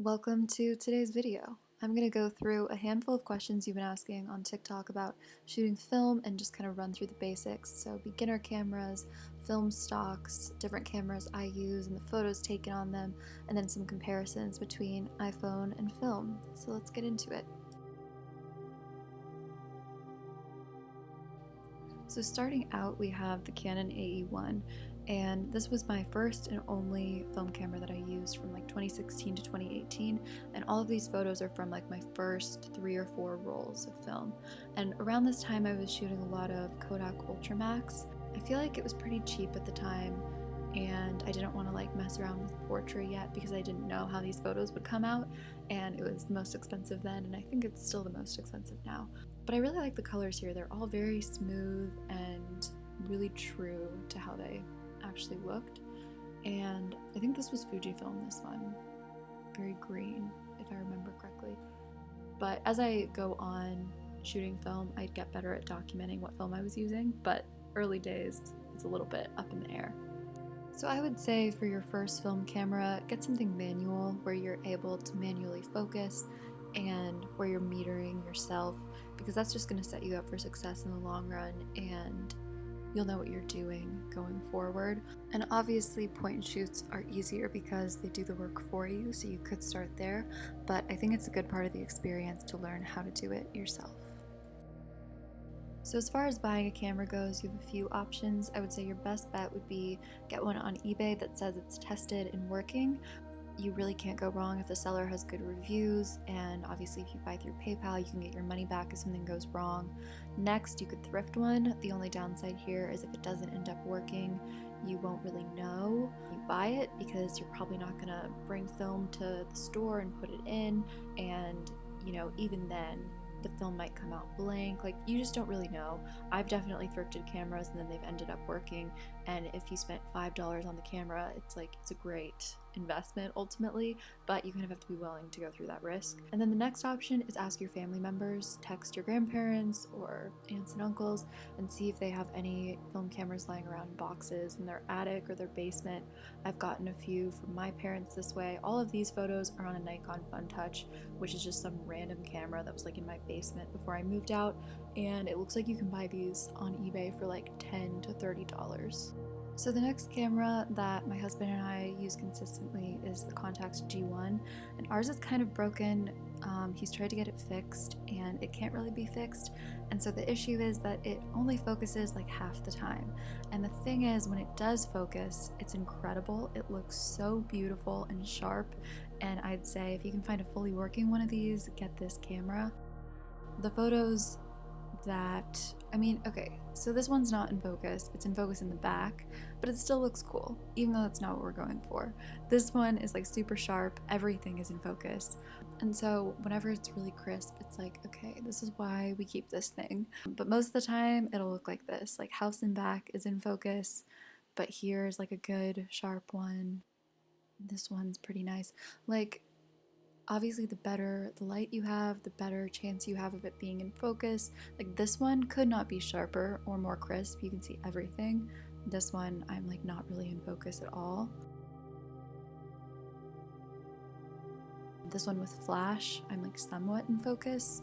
Welcome to today's video. I'm going to go through a handful of questions you've been asking on TikTok about shooting film and just kind of run through the basics. So beginner cameras, film stocks, different cameras I use and the photos taken on them, and then some comparisons between iPhone and film. So let's get into it. So starting out, we have the Canon AE1, and this was my first and only film camera that I used from like 2016 to 2018, and all of these photos are from like my first 3 or 4 rolls of film. And around this time I was shooting a lot of Kodak Ultramax. I feel like it was pretty cheap at the time, and I didn't want to like mess around with portrait yet because I didn't know how these photos would come out, and it was the most expensive then, and I think it's still the most expensive now. But I really like the colors here. They're all very smooth and really true to how they actually looked. And I think this was Fuji film, this one. Very green, if I remember correctly. But as I go on shooting film, I'd get better at documenting what film I was using, but early days, it's a little bit up in the air. So I would say for your first film camera, get something manual where you're able to manually focus and where you're metering yourself, because that's just going to set you up for success in the long run and you'll know what you're doing going forward. And obviously point and shoots are easier because they do the work for you, so you could start there, but I think it's a good part of the experience to learn how to do it yourself. So as far as buying a camera goes, you have a few options. I would say your best bet would be get one on eBay that says it's tested and working. You really can't go wrong if the seller has good reviews, and obviously if you buy through PayPal, you can get your money back if something goes wrong. Next, you could thrift one. The only downside here is if it doesn't end up working, you won't really know you buy it because you're probably not gonna bring film to the store and put it in, and even then the film might come out blank. Like, you just don't really know. I've definitely thrifted cameras and then they've ended up working, and if you spent $5 on the camera, it's a great investment ultimately, but you kind of have to be willing to go through that risk. And then the next option is ask your family members. Text your grandparents or aunts and uncles and see if they have any film cameras lying around in boxes in their attic or their basement. I've gotten a few from my parents this way. All of these photos are on a Nikon FunTouch, which is just some random camera that was like in my basement before I moved out, and it looks like you can buy these on eBay for like $10 to $30. So the next camera that my husband and I use consistently is the Contax G1, and ours is kind of broken. He's tried to get it fixed and it can't really be fixed, and so the issue is that it only focuses like half the time. And the thing is, when it does focus, it's incredible. It looks so beautiful and sharp, and I'd say if you can find a fully working one of these, get this camera. The photos okay, so this one's not in focus. It's in focus in the back, but it still looks cool, even though that's not what we're going for. This one is like super sharp, everything is in focus. And so whenever it's really crisp, it's like, okay, this is why we keep this thing. But most of the time it'll look like this, like house and back is in focus, but here's like a good sharp one. This one's pretty nice. Like, obviously the better the light you have, the better chance you have of it being in focus. Like, this one could not be sharper or more crisp. You can see everything. This one, I'm like not really in focus at all. This one with flash, I'm like somewhat in focus.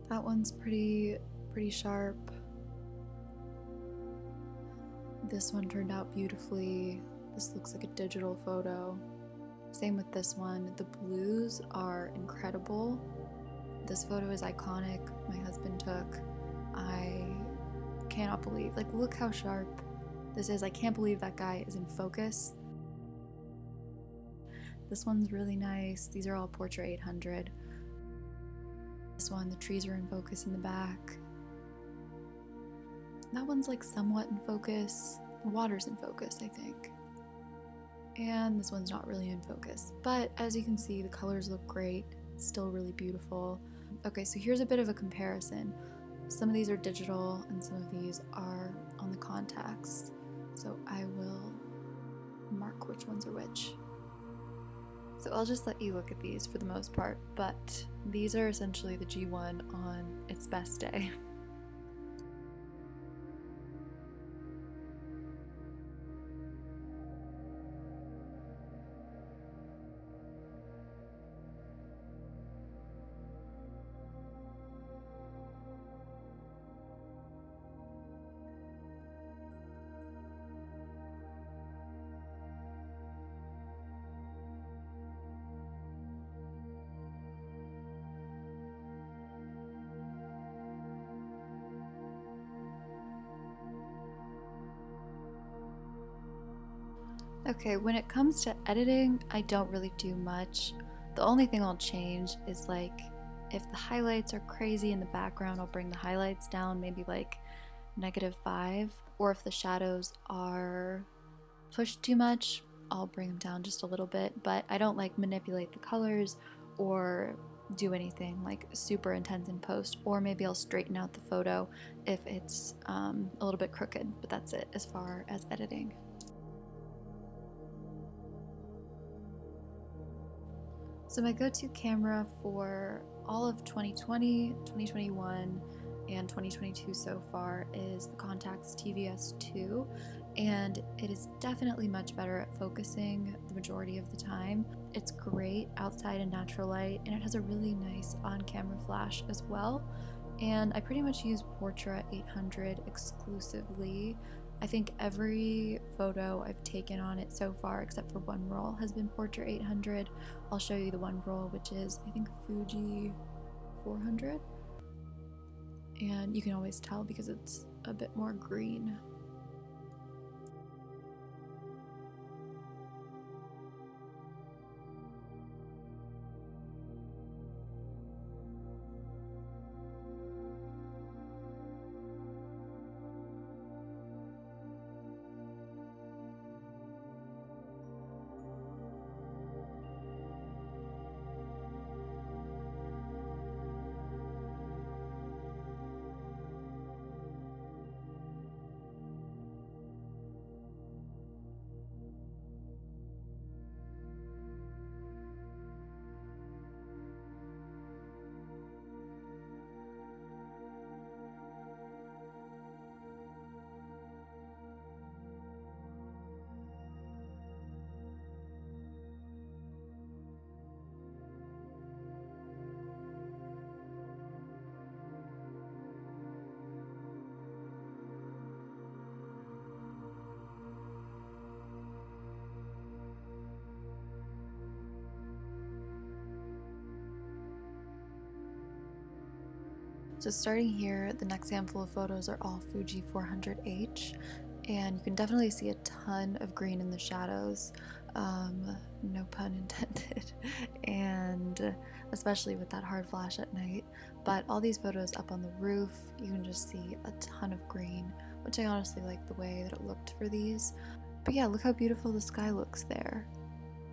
That one's pretty sharp. This one turned out beautifully. This looks like a digital photo. Same with this one. The blues are incredible. This photo is iconic. My husband took. I cannot believe, like, look how sharp this is. I can't believe that guy is in focus. This one's really nice. These are all Portrait 800. This one, the trees are in focus in the back. That one's like somewhat in focus. The water's in focus, I think. And this one's not really in focus, but as you can see, the colors look great. It's still really beautiful. Okay, so here's a bit of a comparison. Some of these are digital and some of these are on the Contax, so I will mark which ones are which. So I'll just let you look at these for the most part, but these are essentially the G1 on its best day. Okay, when it comes to editing, I don't really do much. The only thing I'll change is like if the highlights are crazy in the background, I'll bring the highlights down maybe like -5, or if the shadows are pushed too much, I'll bring them down just a little bit, but I don't like manipulate the colors or do anything like super intense in post, or maybe I'll straighten out the photo if it's a little bit crooked, but that's it as far as editing. So my go-to camera for all of 2020, 2021, and 2022 so far is the Contax TVS2, and it is definitely much better at focusing the majority of the time. It's great outside in natural light, and it has a really nice on-camera flash as well. And I pretty much use Portra 800 exclusively. I think every photo I've taken on it so far, except for one roll, has been Portra 800. I'll show you the one roll, which is, I think, Fuji 400. And you can always tell because it's a bit more green. So starting here, the next handful of photos are all Fuji 400H, and you can definitely see a ton of green in the shadows, no pun intended, and especially with that hard flash at night. But all these photos up on the roof, you can just see a ton of green, which I honestly like the way that it looked for these. But yeah, look how beautiful the sky looks there.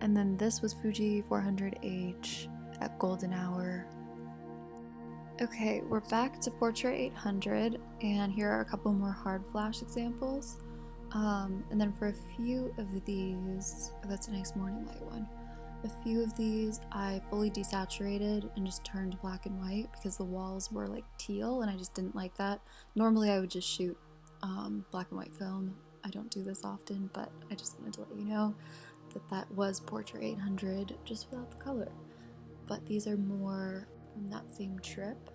And then this was Fuji 400H at golden hour. Okay, we're back to Portra 800, and here are a couple more hard flash examples. And then for a few of these, oh, that's a nice morning light one. A few of these I fully desaturated and just turned black and white because the walls were like teal and I just didn't like that. Normally I would just shoot black and white film. I don't do this often, but I just wanted to let you know that that was Portra 800 just without the color. But these are more from that same trip.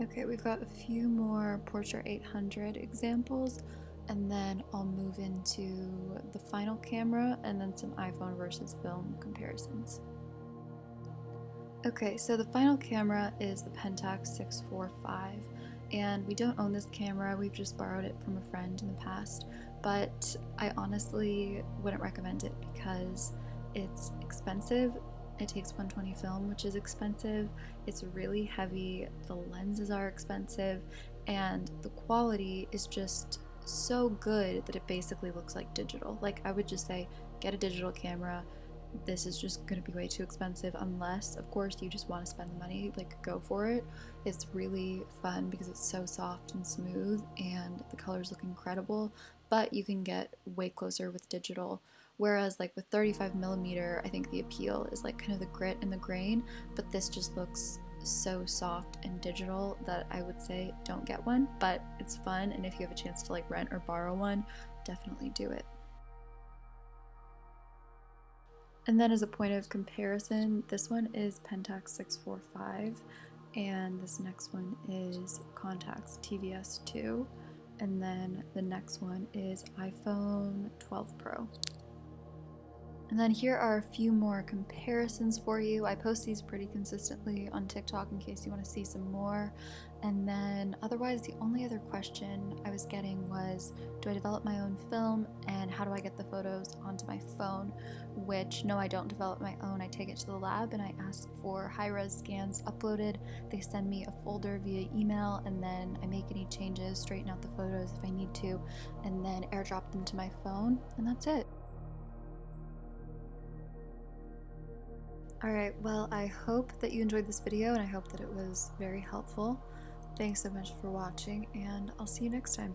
Okay, we've got a few more Portra 800 examples, and then I'll move into the final camera and then some iPhone versus film comparisons. Okay, so the final camera is the Pentax 645, and we don't own this camera, we've just borrowed it from a friend in the past, but I honestly wouldn't recommend it because it's expensive. It takes 120 film, which is expensive. It's really heavy, the lenses are expensive, and the quality is just so good that it basically looks like digital. Like, I would just say, get a digital camera. This is just gonna be way too expensive unless, of course, you just want to spend the money, like go for it. It's really fun because it's so soft and smooth and the colors look incredible, but you can get way closer with digital. Whereas like with 35mm, I think the appeal is like kind of the grit and the grain, but this just looks so soft and digital that I would say don't get one, but it's fun, and if you have a chance to like rent or borrow one, definitely do it. And then as a point of comparison, this one is Pentax 645, and this next one is Contax TVS2, and then the next one is iPhone 12 Pro. And then here are a few more comparisons for you. I post these pretty consistently on TikTok in case you want to see some more. And then otherwise, the only other question I was getting was, do I develop my own film and how do I get the photos onto my phone? Which, no, I don't develop my own. I take it to the lab and I ask for high-res scans uploaded. They send me a folder via email, and then I make any changes, straighten out the photos if I need to, and then airdrop them to my phone, and that's it. Alright, well, I hope that you enjoyed this video and I hope that it was very helpful. Thanks so much for watching, and I'll see you next time.